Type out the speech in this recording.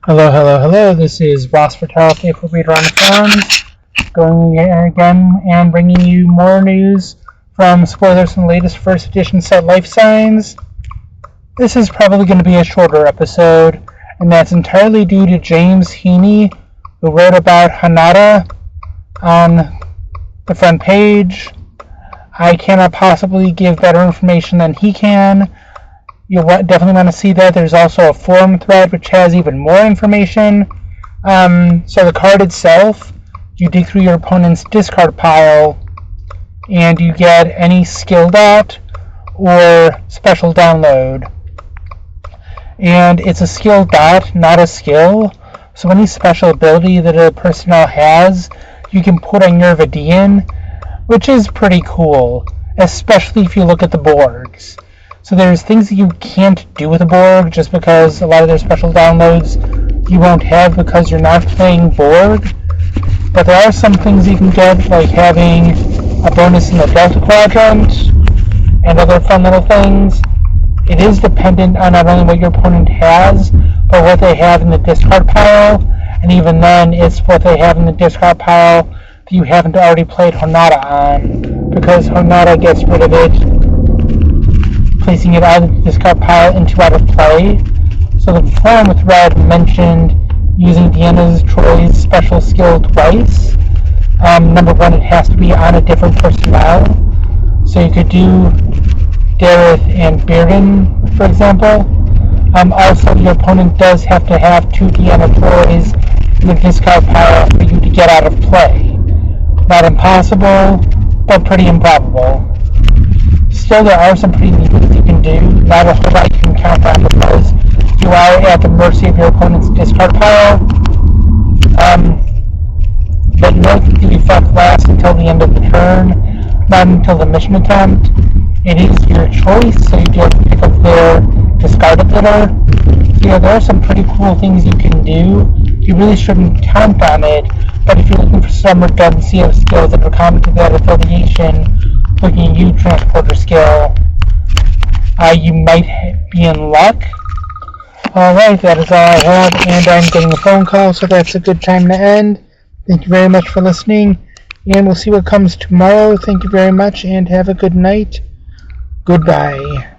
Hello, hello, hello. This is Ross Fertel, Faithful Reader on the Forums, going again and bringing you more news from spoilers from the latest first edition set Lifesigns. This is probably going to be a shorter episode, and that's entirely due to James Heaney, who wrote about Hanada on the front page. I cannot possibly give better information than he can. You'll definitely want to see that. There's also a forum thread which has even more information. So the card itself, you dig through your opponent's discard pile and you get any skill dot or special download. And it's a skill dot, not a skill. So any special ability that a personnel has, you can put on your Vadian, which is pretty cool, especially if you look at the Borgs. So there's things that you can't do with a Borg just because a lot of their special downloads you won't have because you're not playing Borg. But there are some things you can get, like having a bonus in the Delta Quadrant and other fun little things. It is dependent on not only what your opponent has, but what they have in the discard pile. And even then, it's what they have in the discard pile that you haven't already played Honada on, because Honada gets rid of it, placing it out of the discard pile into out of play. So the forum thread mentioned using Deanna's Troy's special skill twice. Number one, it has to be on a different personnel. So you could do Dareth and Bearden, for example. Also, your opponent does have to have two Deanna Troys in the discard pile for you to get out of play. Not impossible, but pretty improbable. Still, there are some pretty neat things you can do. Not a whole lot you can count on because you are at the mercy of your opponent's discard pile. But note that the effect lasts until the end of the turn, not until the mission attempt. It is your choice, so you do have to pick up their discard ability. So yeah, there are some pretty cool things you can do. You really shouldn't count on it, but if you're looking for some redundancy of skills that are common to that affiliation, looking at you, Transporter skill, you might be in luck. Alright, that is all I have, and I'm getting a phone call, so that's a good time to end. Thank you very much for listening, and we'll see what comes tomorrow. Thank you very much, and have a good night. Goodbye.